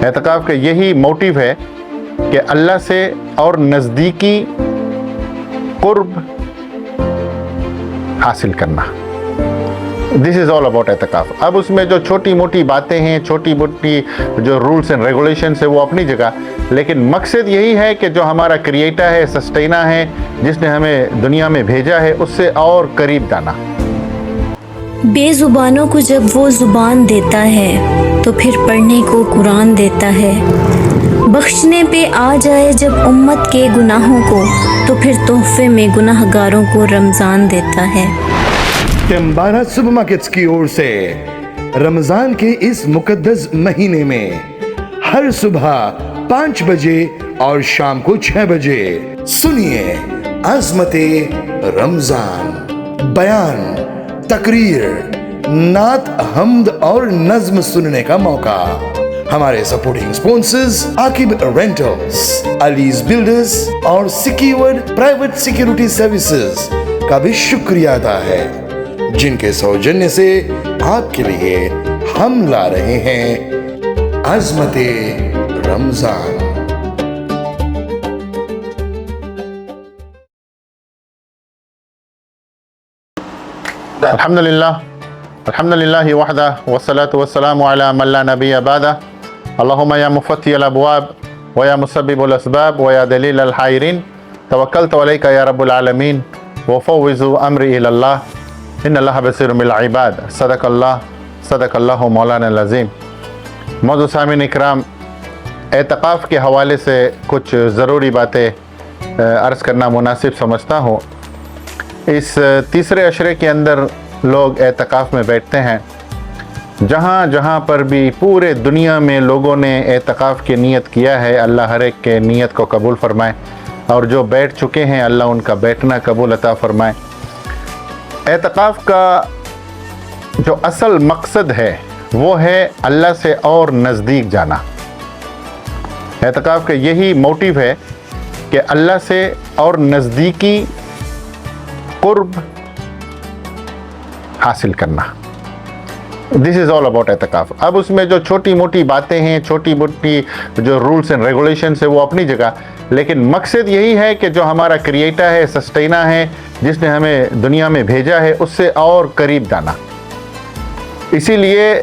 اعتکاف کا یہی موٹیو ہے کہ اللہ سے اور نزدیکی قرب حاصل کرنا. دس از آل اباؤٹ اعتکاف. اب اس میں جو چھوٹی موٹی باتیں ہیں, چھوٹی موٹی جو رولس اینڈ ریگولیشنس ہے وہ اپنی جگہ, لیکن مقصد یہی ہے کہ جو ہمارا کریٹر ہے, سسٹینا ہے, جس نے ہمیں دنیا میں بھیجا ہے, اس سے اور قریب جانا. بے زبانوں کو جب وہ زبان دیتا ہے تو پھر پڑھنے کو قرآن دیتا ہے. بخشنے پہ آ جائے جب امت کے گناہوں کو تو پھر تحفے میں گناہ گاروں کو رمضان دیتا ہے. تمبارا سپر مارکیٹس کی اور سے رمضان کے اس مقدس مہینے میں ہر صبح 5 بجے اور شام کو 6 بجے سنیے عظمت رمضان. بیان, تقریر, نعت, حمد اور نظم سننے کا موقع. ہمارے supporting sponsors Aqib rentals, علیز builders اور سیکیورڈ پرائیویٹ سیکیورٹی سروسز کا بھی شکریہ ادا ہے, جن کے سوجنیہ سے آپ کے لیے ہم لا رہے ہیں عظمت رمضان. الحمدللہ وحدہ والصلاة والسلام علی من لا نبی بعدہ. اللہم یا مفتح الابواب ویا مسبب الاسباب ویا دلیل الحائرین, توکلت علیک یا رب العالمین وفوض امری الی اللہ ان اللہ بصیر بالعباد. صدق اللہ مولانا العظیم. موضوع سامعین اکرام, اعتکاف کے حوالے سے کچھ ضروری باتیں عرض کرنا مناسب سمجھتا ہوں. اس تیسرے عشرے کے اندر لوگ اعتکاف میں بیٹھتے ہیں. جہاں جہاں پر بھی پورے دنیا میں لوگوں نے اعتکاف کی نیت کیا ہے, اللہ ہر ایک کے نیت کو قبول فرمائے, اور جو بیٹھ چکے ہیں اللہ ان کا بیٹھنا قبول عطا فرمائے. اعتکاف کا جو اصل مقصد ہے وہ ہے اللہ سے اور نزدیک جانا. اعتکاف کا یہی موٹیو ہے کہ اللہ سے اور نزدیکی قرب حاصل کرنا. دس از آل اباؤٹ اعتکاف. اب اس میں جو چھوٹی موٹی باتیں ہیں, چھوٹی موٹی جو رولس اینڈ ریگولیشنس ہے وہ اپنی جگہ, لیکن مقصد یہی ہے کہ جو ہمارا کریٹر ہے, سسٹینا ہے, جس نے ہمیں دنیا میں بھیجا ہے, اس سے اور قریب جانا. اسی لیے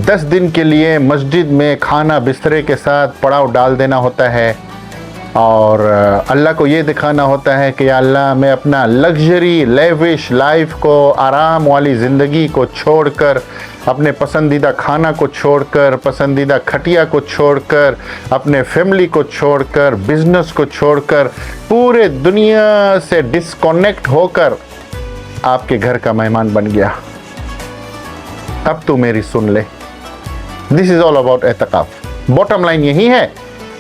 10 دن کے لیے مسجد میں کھانا بسترے کے ساتھ پڑاؤ ڈال دینا ہوتا ہے, اور اللہ کو یہ دکھانا ہوتا ہے کہ یا اللہ میں اپنا لگژری لیوش لائف کو, آرام والی زندگی کو چھوڑ کر, اپنے پسندیدہ کھانا کو چھوڑ کر, پسندیدہ کھٹیا کو چھوڑ کر, اپنے فیملی کو چھوڑ کر, بزنس کو چھوڑ کر, پورے دنیا سے ڈسکونیکٹ ہو کر آپ کے گھر کا مہمان بن گیا. اب تو میری سن لے. دس از آل اباؤٹ اعتکاف. باٹم لائن یہی ہے.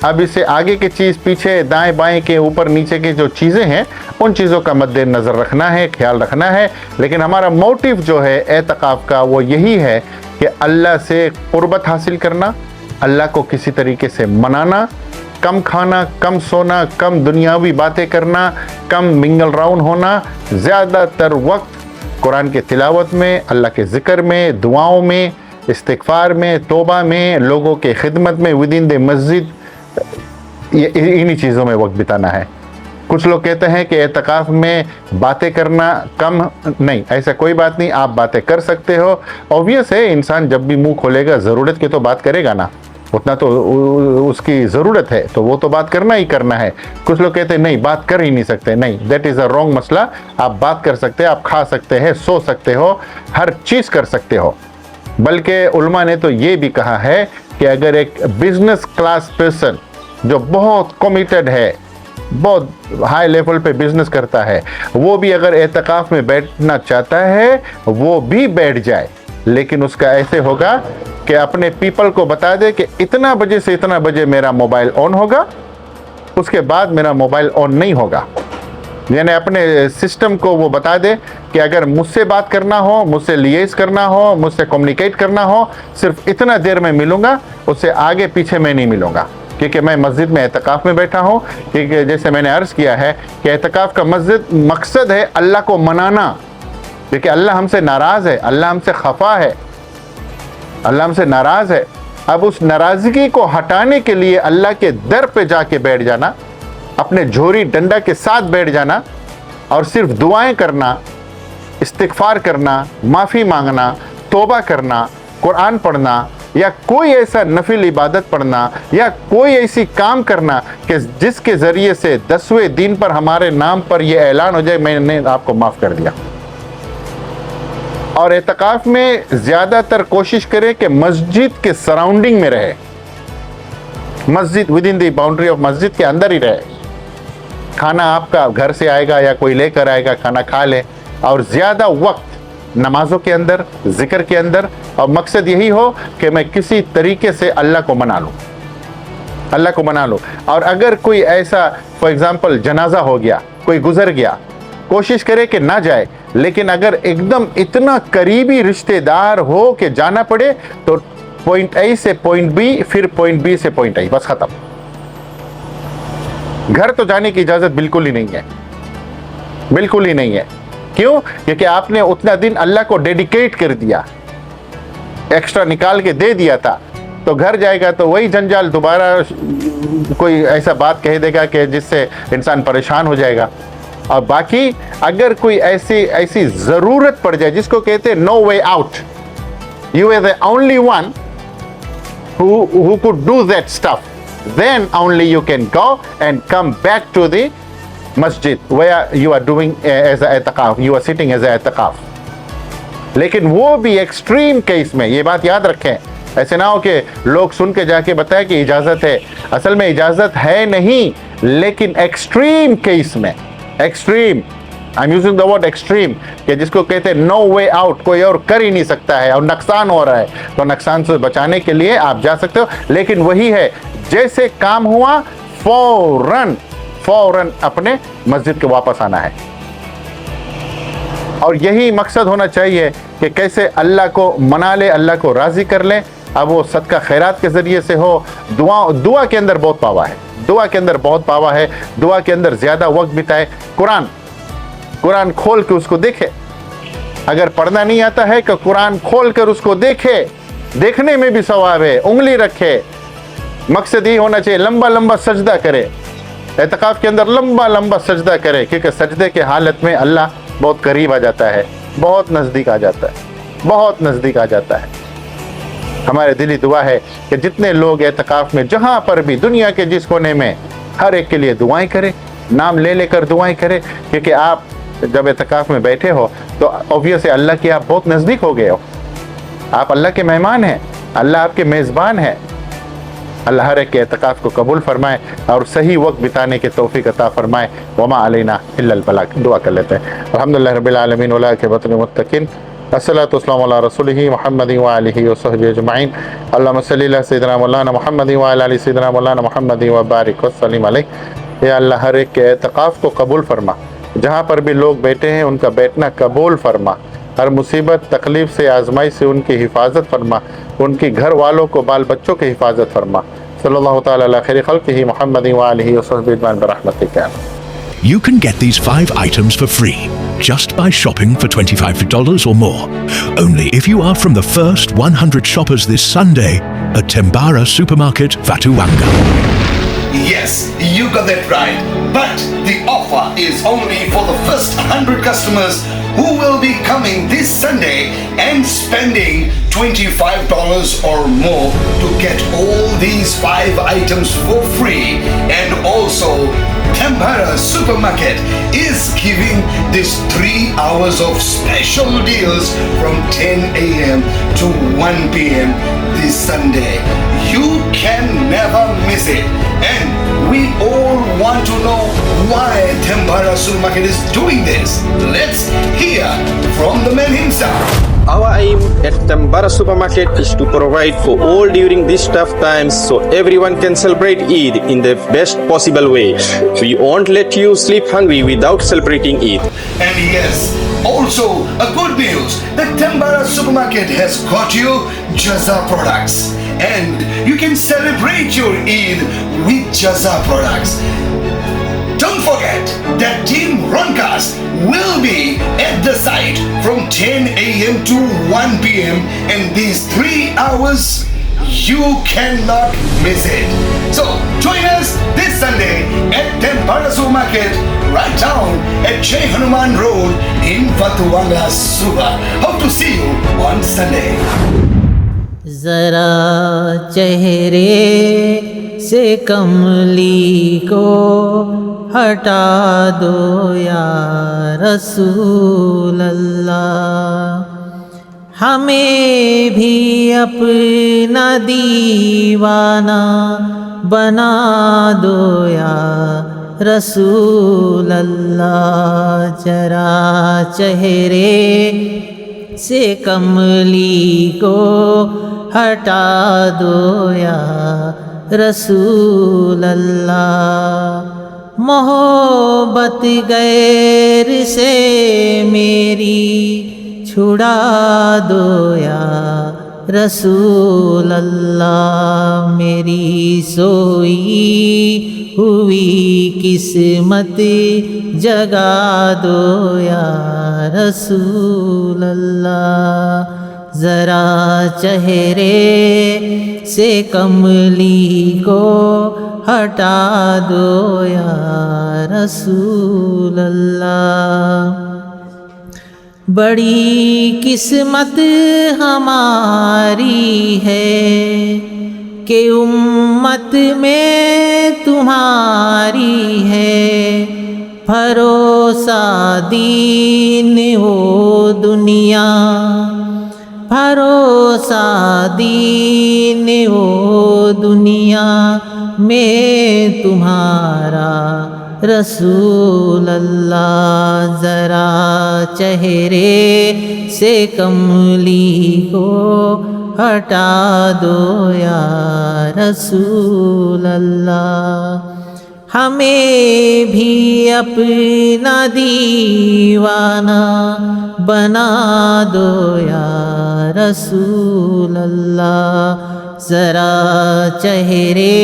اب اس سے آگے کی چیز, پیچھے دائیں بائیں کے اوپر نیچے کی جو چیزیں ہیں, ان چیزوں کا مد نظر رکھنا ہے, خیال رکھنا ہے, لیکن ہمارا موٹیو جو ہے اعتکاف کا وہ یہی ہے کہ اللہ سے قربت حاصل کرنا, اللہ کو کسی طریقے سے منانا, کم کھانا, کم سونا, کم دنیاوی باتیں کرنا, کم منگل راؤنڈ ہونا, زیادہ تر وقت قرآن کے تلاوت میں, اللہ کے ذکر میں, دعاؤں میں, استغفار میں, توبہ میں, لوگوں کے خدمت میں, ود ان دی مسجد, انہی چیزوں میں وقت بتانا ہے. کچھ لوگ کہتے ہیں کہ اعتکاف میں باتیں کرنا کم, نہیں, ایسا کوئی بات نہیں. آپ باتیں کر سکتے ہو. اوبویس ہے انسان جب بھی منہ کھولے گا ضرورت کی تو بات کرے گا نا, اتنا تو اس کی ضرورت ہے, تو وہ تو بات کرنا ہی کرنا ہے. کچھ لوگ کہتے ہیں نہیں بات کر ہی نہیں سکتے. نہیں, دیٹ از اے رانگ مسئلہ. آپ بات کر سکتے ہیں, آپ کھا سکتے ہیں, سو سکتے ہو, ہر چیز کر سکتے ہو. بلکہ علماء نے تو یہ بھی کہا ہے کہ اگر ایک بزنس کلاس پرسن جو بہت کمیٹڈ ہے, بہت ہائی لیول پہ بزنس کرتا ہے, وہ بھی اگر اعتکاف میں بیٹھنا چاہتا ہے وہ بھی بیٹھ جائے, لیکن اس کا ایسے ہوگا کہ اپنے پیپل کو بتا دے کہ اتنا بجے سے اتنا بجے میرا موبائل آن ہوگا, اس کے بعد میرا موبائل آن نہیں ہوگا. یعنی اپنے سسٹم کو وہ بتا دے کہ اگر مجھ سے بات کرنا ہو, مجھ سے لیز کرنا ہو, مجھ سے کمیونیکیٹ کرنا ہو, صرف اتنا دیر میں ملوں گا, اس سے آگے پیچھے میں نہیں ملوں گا. کیونکہ میں مسجد میں اعتکاف میں بیٹھا ہوں, کیونکہ جیسے میں نے عرض کیا ہے کہ اعتکاف کا مقصد ہے اللہ کو منانا, کیونکہ اللہ ہم سے ناراض ہے, اللہ ہم سے خفا ہے, اللہ ہم سے ناراض ہے. اب اس ناراضگی کو ہٹانے کے لیے اللہ کے در پہ جا کے بیٹھ جانا, اپنے جھوری ڈنڈا کے ساتھ بیٹھ جانا اور صرف دعائیں کرنا, استغفار کرنا, معافی مانگنا, توبہ کرنا, قرآن پڑھنا یا کوئی ایسا نفل عبادت پڑھنا یا کوئی ایسی کام کرنا کہ جس کے ذریعے سے 10ویں دن پر ہمارے نام پر یہ اعلان ہو جائے میں نے آپ کو معاف کر دیا. اور اعتکاف میں زیادہ تر کوشش کریں کہ مسجد کے سراؤنڈنگ میں رہے, مسجد with in the boundary of مسجد کے اندر ہی رہے. کھانا آپ کا گھر سے آئے گا یا کوئی لے کر آئے گا, کھانا کھا لے, اور زیادہ وقت نمازوں کے اندر, ذکر کے اندر, اور مقصد یہی ہو کہ میں کسی طریقے سے اللہ کو منا لوں, اللہ کو منا لوں. اور اگر کوئی ایسا فار ایگزامپل جنازہ ہو گیا, کوئی گزر گیا, کوشش کرے کہ نہ جائے, لیکن اگر ایک دم اتنا قریبی رشتہ دار ہو کہ جانا پڑے تو پوائنٹ اے سے پوائنٹ بی, پھر پوائنٹ بی سے پوائنٹ اے, بس ختم. گھر تو جانے کی اجازت بالکل ہی نہیں ہے, بالکل ہی نہیں ہے. کیوں؟ کیونکہ آپ نے اتنا دن اللہ کو ڈیڈیکیٹ کر دیا, ایکسٹرا نکال کے دے دیا تھا, تو گھر جائے گا تو وہی جنجال دوبارہ کوئی ایسا بات کہہ دے گا کہ جس سے انسان پریشان ہو جائے گا. اور باقی اگر کوئی ایسی ضرورت پڑ جائے جس کو کہتے ہیں no way out, you are the only one who could do that stuff, then only you can go and come back to the masjid where you are doing as a i'tikaf, you are sitting as a i'tikaf. لیکن وہ بھی extreme case میں, یہ بات یاد رکھیں, ایسے نہ ہو کہ لوگ سن کے جا کے بتائیں کہ اجازت ہے, اصل میں اجازت ہے نہیں, لیکن ایکسٹریم کیس میں, extreme, I am using the word extreme, کہ جس کو کہتے ہیں نو وے آؤٹ, کوئی اور کر ہی نہیں سکتا ہے اور نقصان ہو رہا ہے, تو نقصان سے بچانے کے لیے آپ جا سکتے ہو. لیکن وہی ہے, جیسے کام ہوا فوراً اپنے مسجد کے واپس آنا ہے. اور یہی مقصد ہونا چاہیے کہ کیسے اللہ کو منا لے, اللہ کو راضی کر لے. اب وہ صدقہ خیرات کے ذریعے سے ہو, دعا کے اندر بہت پاوا ہے, دعا کے اندر بہت پاوا ہے, دعا کے اندر زیادہ وقت بتائے. قرآن کھول کے اس کو دیکھے, اگر پڑھنا نہیں آتا ہے کہ قرآن کھول کر اس کو دیکھے, دیکھنے میں بھی ثواب ہے, انگلی رکھے. مقصد یہ ہونا چاہیے لمبا لمبا سجدہ کرے, اعتکاف کے اندر لمبا لمبا سجدہ کرے, کیونکہ سجدے کے حالت میں اللہ بہت قریب آ جاتا ہے, بہت نزدیک آ جاتا ہے, بہت نزدیک آ جاتا ہے. ہمارے دلی دعا ہے کہ جتنے لوگ اعتکاف میں جہاں پر بھی دنیا کے جس کونے میں, ہر ایک کے لیے دعائیں کرے, نام لے لے کر دعائیں کرے, کیونکہ آپ جب اعتکاف میں بیٹھے ہو تو اوبویس ہے اللہ کے آپ بہت نزدیک ہو گئے ہو, آپ اللہ کے مہمان ہیں, اللہ آپ کے میزبان ہیں. اللہ ہر ایک کے اعتکاف کو قبول فرمائے اور صحیح وقت بتانے کے توفیق عطا فرمائے. وما علینا الا البلاغ. دعا کر لیتے ہیں. الحمدللہ رب العالمین والعاقبۃ للمتقین, الصلاۃ والسلام علی رسولہ محمد وآلہ وصحبہ اجمعین. اللہم صلی علی سیدنا مولانا محمد وعلی آل سیدنا مولانا محمد وبارک وسلم علیہ. یا اللہ ہر ایک کے اعتکاف کو قبول فرما, جہاں پر بھی لوگ بیٹھے ہیں ان کا بیٹھنا قبول فرما, ہر مصیبت تکلیف سے آزمائی سے ان کی حفاظت فرما, ان کی گھر والوں کو بال بچوں کی حفاظت فرما. صلی اللہ تعالی علی خیر خلقہ محمد وآلہ وصحبہ اجمعین برحمتک. You can get these 5 items for free just by shopping for $25 or more. Only if you are from the first 100 shoppers this Sunday at Tembara Supermarket, Fatuanga. Yes, you got that right. But the offer is only for the first 100 customers who will be coming this Sunday and spending $25 or more to get all these 5 items for free. And also, Tembara Supermarket is giving this 3 hours of special deals from 10 a.m. to 1 p.m. this Sunday. You can never miss it. And we all want to know why Tembara Supermarket is doing this. Let's hear from the man himself. Our aim at Tembara Supermarket is to provide for all during these tough times so everyone can celebrate Eid in the best possible way. We won't let you sleep hungry without celebrating Eid. And yes, also a good news, the Tembara Supermarket has got you Jaza products. And you can celebrate your Eid with Jaza products. Don't forget that Team Roncast will be at the site from 10 a.m. to 1 p.m. and these 3 hours you cannot miss it. So join us this Sunday at Tempara Supermarket, right down at Jai Hanuman Road in Fathuwanga, Suba. Hope to see you on Sunday. ذرا چہرے سے کملی کو ہٹا دو یا رسول اللہ، ہمیں بھی اپنا دیوانہ بنا دو یا رسول اللہ، ذرا چہرے سے کملی کو ہٹا دو یا رسول اللہ، محبت غیر سے میری چھڑا دو یا رسول اللہ، میری سوئی ہوئی قسمت جگا دو یا رسول اللہ، ذرا چہرے سے کملی کو ہٹا دو یا رسول اللہ، بڑی قسمت ہماری ہے کہ امت میں تمہاری ہے، بھروسہ دین و دنیا، بھروسہ دین و دنیا میں تمہارا رسول اللہ، ذرا چہرے سے کملی کو ہٹا دو یا رسول اللہ، ہمیں بھی اپنا دیوانہ بنا دو یا رسول اللہ، ذرا چہرے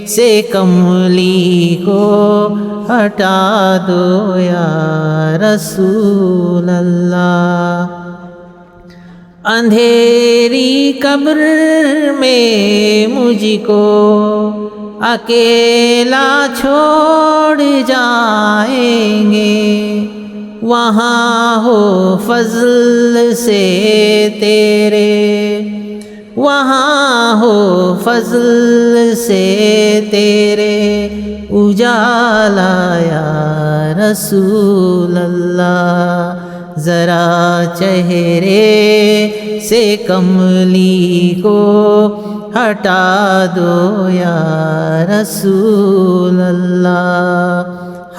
سے کملی کو ہٹا دو یا رسول اللہ، اندھیری قبر میں مجھ کو اکیلا چھوڑ جائیں گے، وہاں ہو فضل سے تیرے، وہاں ہو فضل سے تیرے اجالا یا رسول اللہ، ذرا چہرے سے کملی کو ہٹا دو یا رسول اللہ،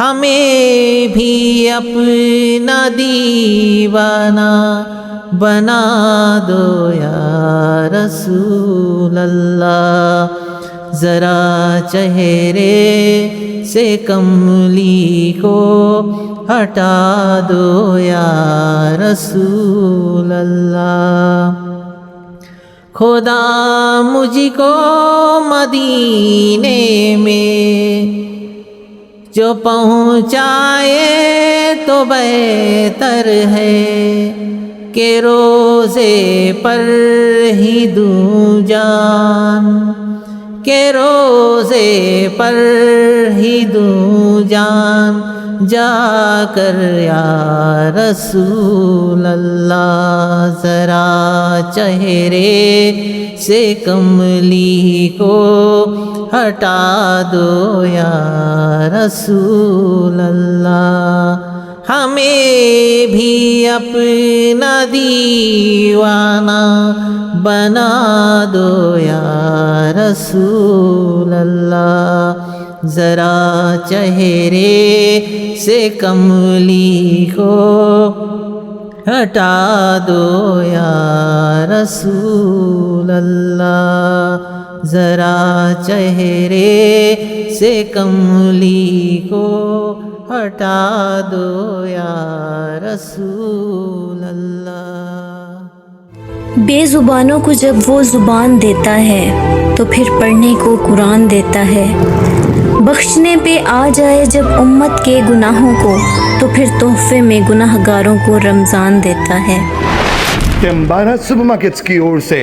ہمیں بھی اپنا دیوانہ بنا دو یا رسول اللہ، ذرا چہرے سے کملی کو ہٹا دو یا رسول اللہ، خدا مجھ کو مدینے میں جو پہنچائے تو بہتر ہے کہ روزے پر ہی دوں جان، کہ روزے پر ہی دوں جان، جا کر یا رسول اللہ، ذرا چہرے سے کملی کو ہٹا دو یا رسول اللہ، ہمیں بھی اپنا دیوانہ بنا دو یا رسول اللہ، ذرا چہرے سے کملی کو ہٹا دو یا رسول اللہ، ذرا چہرے سے کملی کو ہٹا دو یا رسول اللہ۔ بے زبانوں کو جب وہ زبان دیتا ہے تو پھر پڑھنے کو قرآن دیتا ہے، بخشنے پہ آ جائے جب امت کے گناہوں کو تو پھر تحفے میں گناہ گاروں کو رمضان دیتا ہے۔ ٹمبارا سپر مارکیٹس کی اور سے